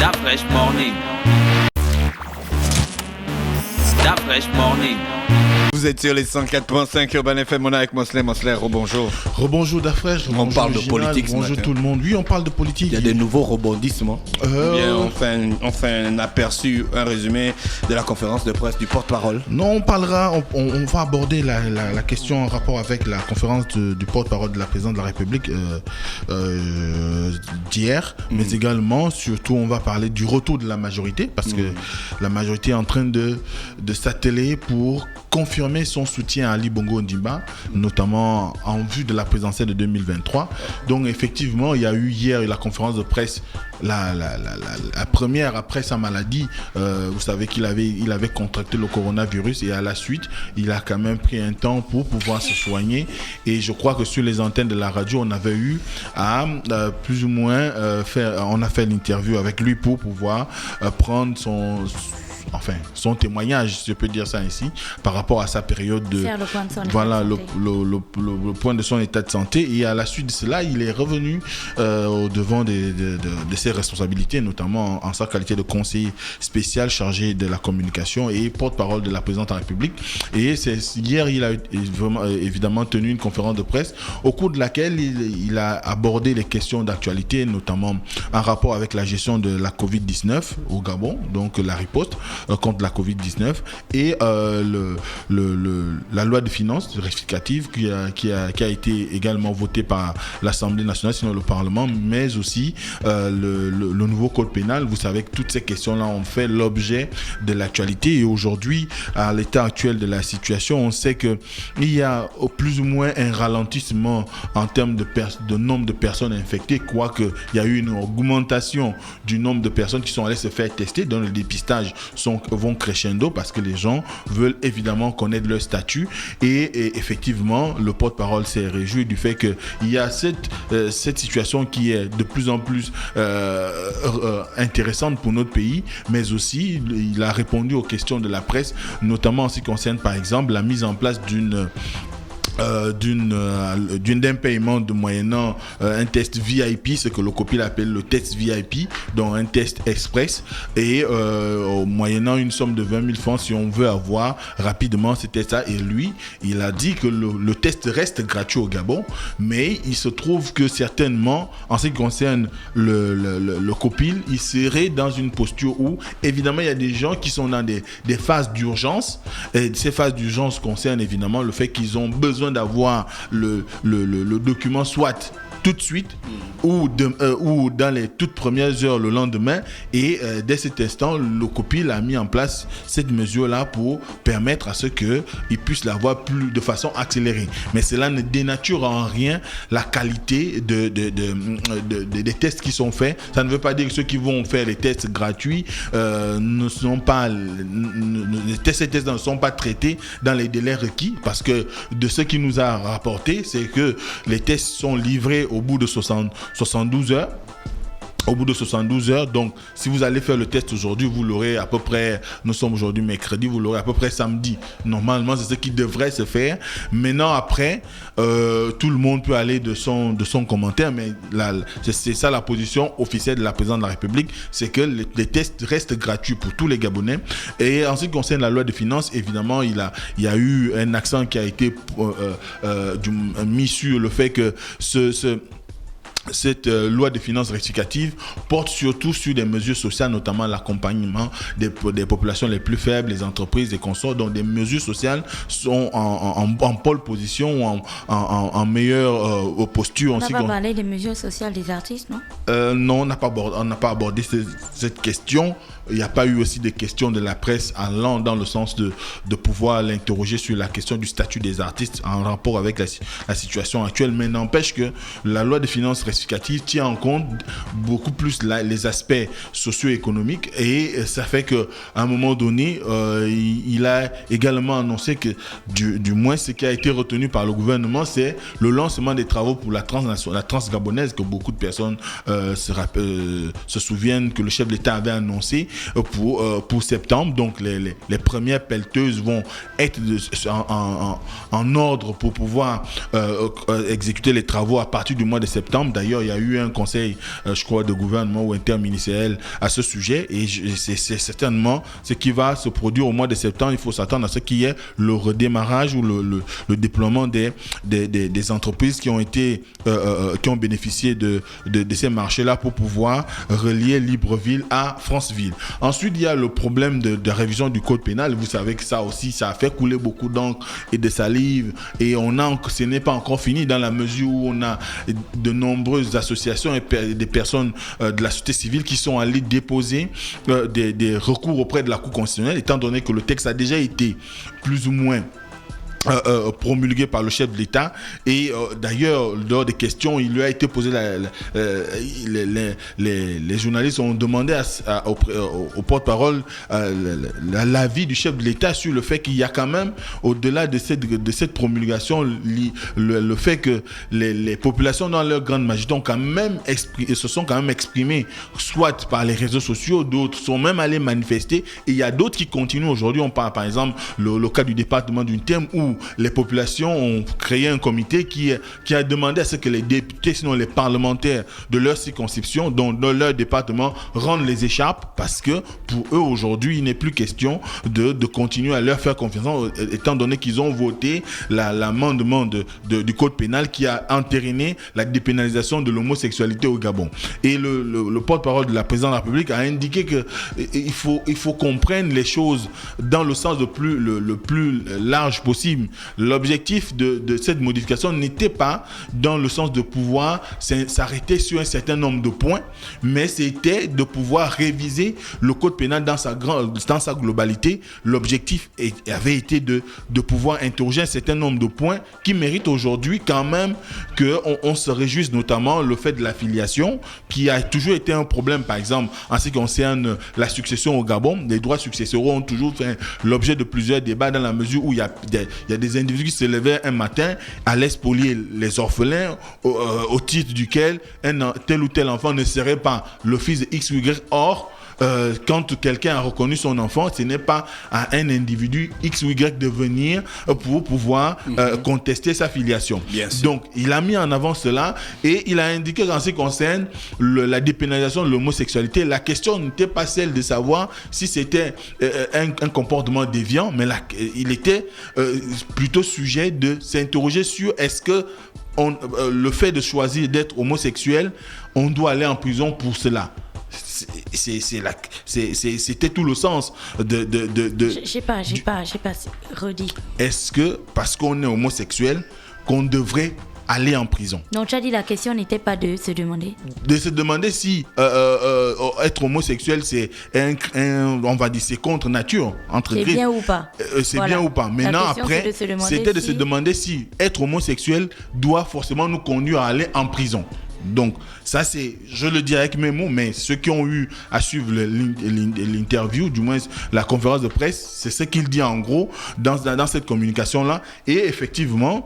Da Fresh Morning. Da Fresh Morning. Vous êtes sur les 104.5 Urban FM, on est avec Mosley. Mosley, rebonjour. Rebonjour Dafresh, On parle de politique ce bonjour matin. tout le monde. Oui, on parle de politique. Il y a des nouveaux rebondissements. Bien, on fait un aperçu, un résumé de la conférence de presse du porte-parole. Non, on va aborder la question en rapport avec la conférence du porte-parole de la présidente de la République d'hier, mais également, surtout, on va parler du retour de la majorité, parce que la majorité est en train de s'atteler pour confirmer son soutien à Ali Bongo Ondimba, notamment en vue de la présidentielle de 2023. Donc effectivement, il y a eu hier la conférence de presse, la première après sa maladie. Vous savez qu'il avait contracté le coronavirus et à la suite, il a quand même pris un temps pour pouvoir se soigner. Et je crois que sur les antennes de la radio, on avait eu à plus ou moins on a fait l'interview avec lui pour pouvoir prendre son témoignage, si je peux dire ça ainsi, par rapport à sa période de... Faire le point de son voilà, état de santé. le point de son état de santé. Et à la suite de cela, il est revenu au devant de ses responsabilités, notamment en sa qualité de conseiller spécial chargé de la communication et porte-parole de la présidente de la République. Et hier, il a vraiment, évidemment tenu une conférence de presse au cours de laquelle il a abordé les questions d'actualité, notamment en rapport avec la gestion de la Covid-19 au Gabon, donc la riposte contre la Covid-19 et la loi de finances rectificative qui a été également votée par l'Assemblée nationale, sinon le Parlement, mais aussi le nouveau code pénal. Vous savez que toutes ces questions-là ont fait l'objet de l'actualité et aujourd'hui, à l'état actuel de la situation, on sait qu'il y a plus ou moins un ralentissement en termes de nombre de personnes infectées, quoique il y a eu une augmentation du nombre de personnes qui sont allées se faire tester, dont le dépistage vont crescendo parce que les gens veulent évidemment connaître leur statut et effectivement le porte-parole s'est réjoui du fait qu'il y a cette situation qui est de plus en plus intéressante pour notre pays, mais aussi il a répondu aux questions de la presse, notamment en ce qui concerne par exemple la mise en place d'un paiement de moyennant un test VIP, ce que le COPIL appelle le test VIP, donc un test express, et moyennant une somme de 20 000 francs si on veut avoir rapidement ce test-là. Et lui, il a dit que le test reste gratuit au Gabon, mais il se trouve que certainement, en ce qui concerne le COPIL, il serait dans une posture où, évidemment, il y a des gens qui sont dans des phases d'urgence, et ces phases d'urgence concernent évidemment le fait qu'ils ont besoin d'avoir le document soit tout de suite ou dans les toutes premières heures le lendemain et dès cet instant le COPIL a mis en place cette mesure là pour permettre à ce qu'ils puissent l'avoir de façon accélérée, mais cela ne dénature en rien la qualité des tests qui sont faits. Ça ne veut pas dire que ceux qui vont faire les tests gratuits ces tests ne sont pas traités dans les délais requis, parce que de ce qui nous a rapporté, c'est que les tests sont livrés au bout de 72 heures. Au bout de 72 heures, donc si vous allez faire le test aujourd'hui, vous l'aurez à peu près, nous sommes aujourd'hui mercredi, vous l'aurez à peu près samedi. Normalement, c'est ce qui devrait se faire. Maintenant, après, tout le monde peut aller de son commentaire, mais c'est ça la position officielle de la présidente de la République, c'est que les tests restent gratuits pour tous les Gabonais. Et en ce qui concerne la loi de finances, évidemment, il y a eu un accent qui a été mis sur le fait que cette loi de finances rectificative porte surtout sur des mesures sociales, notamment l'accompagnement des populations les plus faibles, les entreprises, les consorts. Donc des mesures sociales sont en pole position ou en meilleure posture. On n'a pas parlé des mesures sociales des artistes, non? Non, on n'a pas abordé cette question. Il n'y a pas eu aussi des questions de la presse allant dans le sens de pouvoir l'interroger sur la question du statut des artistes en rapport avec la situation actuelle. Mais n'empêche que la loi de finances rectificative tient en compte beaucoup plus les aspects socio-économiques et ça fait qu'à un moment donné, il a également annoncé que du moins ce qui a été retenu par le gouvernement, c'est le lancement des travaux pour la transgabonaise que beaucoup de personnes se souviennent que le chef de l'État avait annoncé pour septembre. Donc les premières pelleteuses vont être en ordre pour pouvoir exécuter les travaux à partir du mois de septembre. D'ailleurs, il y a eu un conseil, je crois, de gouvernement ou interministériel à ce sujet. Et c'est certainement ce qui va se produire au mois de septembre. Il faut s'attendre à ce qu'il y ait le redémarrage ou le déploiement des entreprises qui ont bénéficié de ces marchés-là pour pouvoir relier Libreville à Franceville. Ensuite, il y a le problème de révision du code pénal. Vous savez que ça aussi, ça a fait couler beaucoup d'encre et de salive. Et ce n'est pas encore fini dans la mesure où on a de nombreuses associations et des personnes de la société civile qui sont allées déposer des recours auprès de la Cour constitutionnelle, étant donné que le texte a déjà été plus ou moins promulgué par le chef de l'État. Et d'ailleurs, lors des questions, il lui a été posé, les journalistes ont demandé au porte-parole l'avis du chef de l'État sur le fait qu'il y a quand même, au-delà de cette promulgation, le fait que les populations dans leur grande majorité se sont quand même exprimées, soit par les réseaux sociaux, d'autres sont même allés manifester, et il y a d'autres qui continuent aujourd'hui. On parle par exemple le cas du département d'une Thème où les populations ont créé un comité qui a demandé à ce que les députés, sinon les parlementaires de leur circonscription, dans leur département, rendent les écharpes, parce que pour eux aujourd'hui, il n'est plus question de continuer à leur faire confiance, étant donné qu'ils ont voté l'amendement du code pénal qui a entériné la dépénalisation de l'homosexualité au Gabon. Et le porte-parole de la présidente de la République a indiqué qu'il faut comprendre les choses dans le sens le plus large possible. L'objectif de cette modification n'était pas dans le sens de pouvoir s'arrêter sur un certain nombre de points, mais c'était de pouvoir réviser le code pénal dans sa globalité. L'objectif avait été de pouvoir interroger un certain nombre de points qui méritent aujourd'hui quand même qu'on se réjouisse, notamment le fait de l'affiliation, qui a toujours été un problème, par exemple, en ce qui concerne la succession au Gabon. Les droits successoraux ont toujours fait l'objet de plusieurs débats, dans la mesure où il y a des individus qui se levaient un matin, allaient spolier les orphelins au titre duquel tel ou tel enfant ne serait pas le fils de X ou Y. Or, quand quelqu'un a reconnu son enfant, ce n'est pas à un individu X ou Y de venir pour pouvoir contester sa filiation. Donc, il a mis en avant cela et il a indiqué qu'en ce qui concerne la dépénalisation de l'homosexualité, la question n'était pas celle de savoir si c'était un comportement déviant, mais il était plutôt sujet de s'interroger sur est-ce que le fait de choisir d'être homosexuel, on doit aller en prison pour cela. C'était tout le sens de j'ai pas redit. Est-ce que parce qu'on est homosexuel qu'on devrait aller en prison? Donc tu as dit la question n'était pas de se demander. De se demander si être homosexuel c'est on va dire c'est contre nature, entre c'est bien ou pas. C'est bien ou pas. Maintenant après c'était de se demander si être homosexuel doit forcément nous conduire à aller en prison. Donc ça c'est, je le dis avec mes mots, mais ceux qui ont eu à suivre l'interview, du moins la conférence de presse, c'est ce qu'il dit en gros dans cette communication là. Et effectivement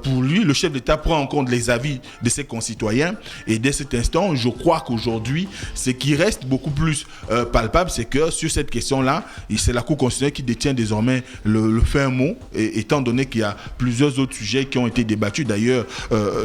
pour lui, le chef d'État prend en compte les avis de ses concitoyens, et dès cet instant je crois qu'aujourd'hui ce qui reste beaucoup plus palpable, c'est que sur cette question là, c'est la Cour constitutionnelle qui détient désormais le fin mot, étant donné qu'il y a plusieurs autres sujets qui ont été débattus. D'ailleurs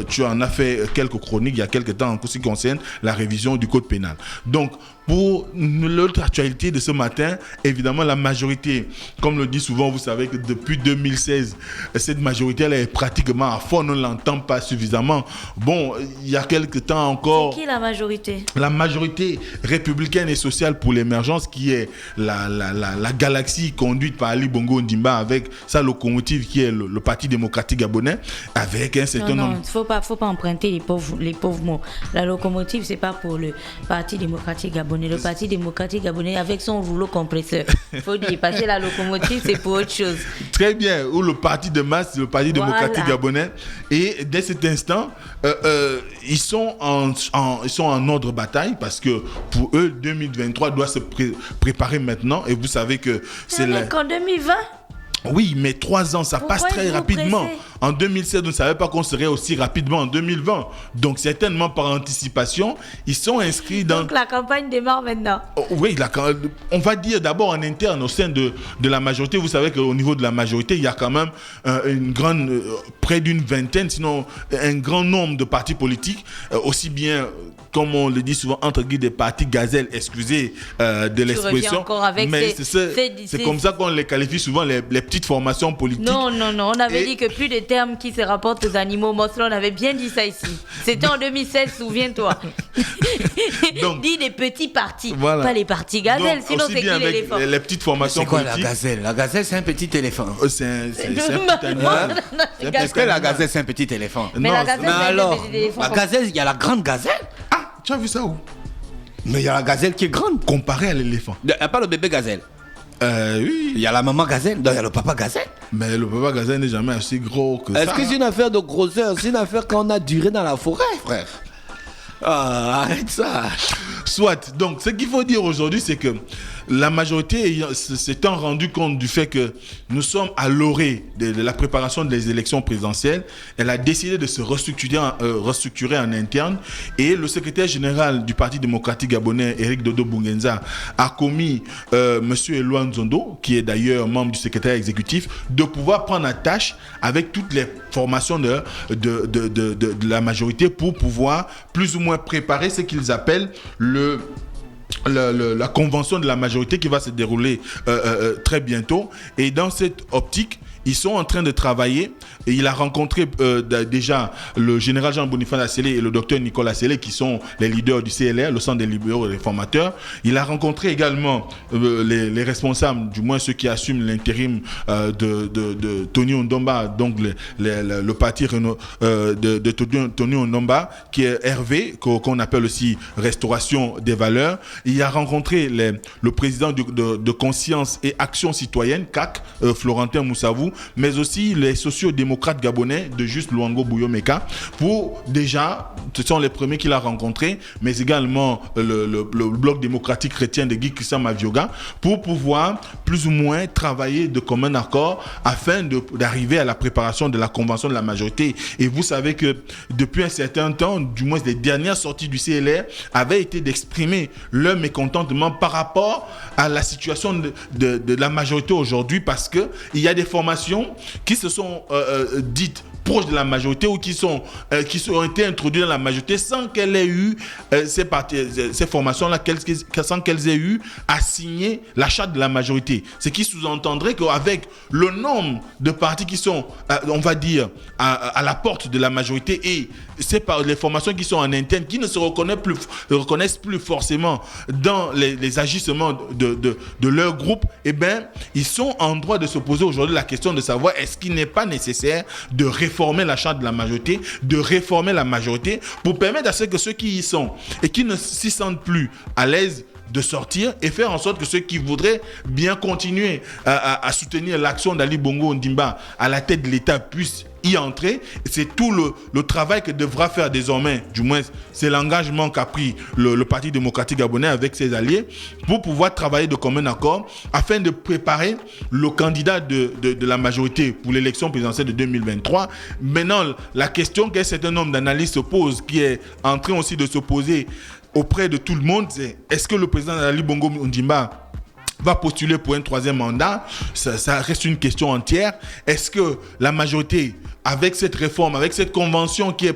tu en as fait quelques chroniques il y a quelques temps en ce qui concerne la révision du code pénal. Donc pour l'autre actualité de ce matin, évidemment la majorité, comme le dit souvent, vous savez que depuis 2016 cette majorité elle est pratiquement à fond, on ne l'entend pas suffisamment. Bon, il y a quelques temps encore, c'est qui la majorité? La majorité républicaine et sociale pour l'émergence, qui est la galaxie conduite par Ali Bongo Ondimba, avec sa locomotive qui est le Parti démocratique gabonais, avec un certain nombre... Non, faut pas emprunter les pauvres mots. La locomotive, c'est pas pour le Parti démocratique gabonais. Le Parti démocratique gabonais avec son rouleau compresseur. Il faut dire, parce que la locomotive, c'est pour autre chose. Très bien. Ou le parti de masse, le Parti démocratique gabonais. Et dès cet instant, ils sont en ordre bataille, parce que pour eux, 2023 doit se préparer maintenant. Et vous savez que c'est qu'en 2020 Oui, mais 3 ans, ça Pourquoi passe très vous rapidement. pressez? En 2016, on ne savait pas qu'on serait aussi rapidement en 2020. Donc, certainement par anticipation, ils sont inscrits dans... Donc la campagne démarre maintenant. Oh, oui, on va dire d'abord en interne, au sein de la majorité. Vous savez qu'au niveau de la majorité, il y a quand même près d'une vingtaine, sinon un grand nombre de partis politiques, aussi bien, comme on le dit souvent, entre guillemets, des partis gazelles, excusez de l'expression. Encore avec mais c'est comme ça qu'on les qualifie souvent, les petites formations politiques. Non, on avait dit que plus de termes qui se rapportent aux animaux morts, on avait bien dit ça ici. C'était en 2016, souviens-toi. Donc, dis les petits partis, voilà. Pas les partis gazelles, Donc, sinon aussi c'est qui bien avec l'éléphant? les petites formations C'est quoi politiques. la gazelle? La gazelle, c'est un petit éléphant. C'est un petit animal. Est-ce que la gazelle, c'est un petit éléphant? Mais Non, la gazelle, Mais c'est un alors, petit éléphant. la gazelle, il y a la grande gazelle. Ah, tu as vu ça où? Mais il y a la gazelle qui est grande. Comparé à l'éléphant. Il n'y a pas le bébé gazelle. Oui. Il y a la maman gazelle, il y a le papa gazelle. Mais le papa gazelle n'est jamais aussi gros que ça. Est-ce que c'est une affaire de grosseur? C'est une affaire quand on a duré dans la forêt, frère. Ah, arrête ça. Soit. Donc, ce qu'il faut dire aujourd'hui, c'est que la majorité s'étant rendu compte du fait que nous sommes à l'orée de la préparation des élections présidentielles, elle a décidé de se restructurer en interne, et le secrétaire général du Parti démocratique gabonais, Éric Dodo Bungenza, a commis Monsieur Eloi Nzondo, qui est d'ailleurs membre du secrétaire exécutif, de pouvoir prendre la tâche avec toutes les formations de la majorité pour pouvoir plus ou moins préparer ce qu'ils appellent la convention de la majorité qui va se dérouler très bientôt. Et dans cette optique, ils sont en train de travailler, et il a rencontré déjà le général Jean-Boniface Assélé et le docteur Nicolas Assélé, qui sont les leaders du CLR, le Centre des libéraux et réformateurs. Il a rencontré également les responsables, du moins ceux qui assument l'intérim de Tony Ondomba, donc le parti de Tony Ondomba, qui est Hervé, qu'on appelle aussi Restauration des valeurs. Il a rencontré le président de Conscience et Action citoyenne, CAC, Florentin Moussavou, mais aussi les sociaux-démocrates gabonais de Juste Luango Bouyomeka, pour déjà, ce sont les premiers qu'il a rencontrés, mais également le bloc démocratique chrétien de Guy Christian Mavioga, pour pouvoir plus ou moins travailler de commun accord afin d'arriver à la préparation de la convention de la majorité. Et vous savez que depuis un certain temps, du moins les dernières sorties du CLR avaient été d'exprimer leur mécontentement par rapport à la situation de la majorité aujourd'hui, parce qu'il y a des formations qui se sont dites proches de la majorité, ou qui ont été introduites dans la majorité sans qu'elle ait eu ces formations-là, sans qu'elles aient eu à signer la charte de la majorité. Ce qui sous-entendrait qu'avec le nombre de partis qui sont, on va dire, à la porte de la majorité, et les formations qui sont en interne, qui ne se reconnaissent plus forcément dans les agissements de leur groupe, eh bien, ils sont en droit de se poser aujourd'hui la question de savoir est-ce qu'il n'est pas nécessaire de réformer la charte de la majorité, pour permettre à ce que ceux qui y sont et qui ne s'y sentent plus à l'aise de sortir, et faire en sorte que ceux qui voudraient bien continuer à soutenir l'action d'Ali Bongo Ondimba à la tête de l'État puissent y entrer. C'est tout le travail que devra faire désormais, du moins c'est l'engagement qu'a pris le Parti démocratique gabonais avec ses alliés, pour pouvoir travailler de commun accord afin de préparer le candidat de la majorité pour l'élection présidentielle de 2023. Maintenant, la question qu'un certain nombre d'analystes se posent, qui est en train aussi de se poser auprès de tout le monde, c'est est-ce que le président Ali Bongo Ondimba va postuler pour un 3e mandat? Ça reste une question entière. Est-ce que la majorité, avec cette réforme, avec cette convention qui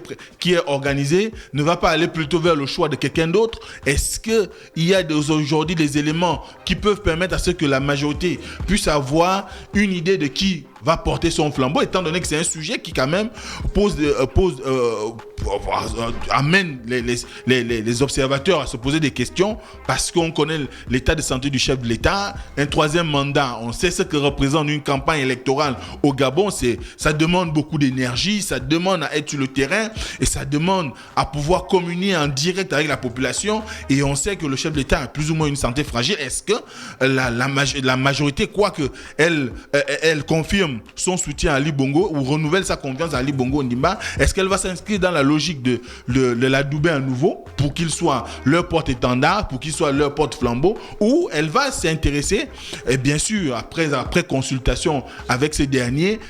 est organisée, ne va pas aller plutôt vers le choix de quelqu'un d'autre? Est-ce qu'il y a aujourd'hui des éléments qui peuvent permettre à ce que la majorité puisse avoir une idée de qui va porter son flambeau, étant donné que c'est un sujet qui quand même amène les observateurs à se poser des questions, parce qu'on connaît l'état de santé du chef de l'État. Un 3e mandat, on sait ce que représente une campagne électorale au Gabon. Ça demande beaucoup d'énergie, ça demande à être sur le terrain, et ça demande à pouvoir communier en direct avec la population, et on sait que le chef de l'État a plus ou moins une santé fragile. Est-ce que la majorité, quoi que elle confirme donne son soutien à Ali Bongo ou renouvelle sa confiance à Ali Bongo Ondimba, est-ce qu'elle va s'inscrire dans la logique de l'adouber à nouveau pour qu'il soit leur porte-étendard, pour qu'il soit leur porte-flambeau, ou elle va s'intéresser, et bien sûr, après consultation avec ces derniers,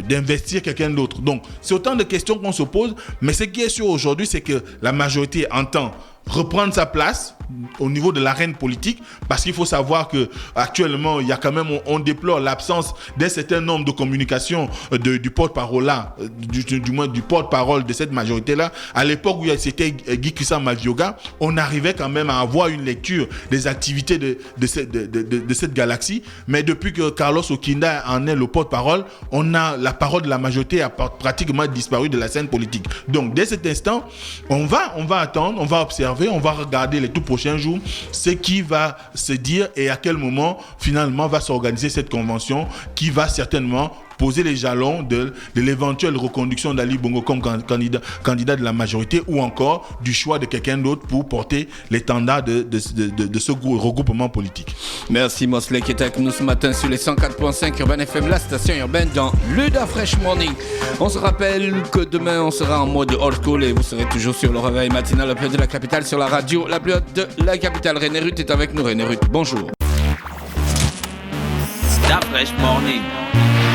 d'investir quelqu'un d'autre. Donc, c'est autant de questions qu'on se pose, mais ce qui est sûr aujourd'hui, c'est que la majorité entend reprendre sa place au niveau de l'arène politique, parce qu'il faut savoir que actuellement il y a quand même, on déplore l'absence d'un certain nombre de communications du porte-parole là, du moins du porte-parole de cette majorité là. À l'époque où c'était Guy Christian Mavioga, on arrivait quand même à avoir une lecture des activités de cette galaxie, mais depuis que Carlos Okinda en est le porte-parole, la parole de la majorité a pratiquement disparu de la scène politique. Donc dès cet instant, on va attendre, on va observer, on va regarder les tout prochains jours ce qui va se dire et à quel moment finalement va s'organiser cette convention qui va certainement poser les jalons de l'éventuelle reconduction d'Ali Bongo comme candidat de la majorité, ou encore du choix de quelqu'un d'autre pour porter l'étendard de ce regroupement politique. Merci Mosley qui est avec nous ce matin sur les 104.5 Urban FM, la station urbaine dans Luda Fresh Morning. On se rappelle que demain on sera en mode old school et vous serez toujours sur le réveil matinal le plus haut de la capitale sur la radio la plus haute de la capitale. René Ruth est avec nous. René Ruth, bonjour. Stop Fresh Morning.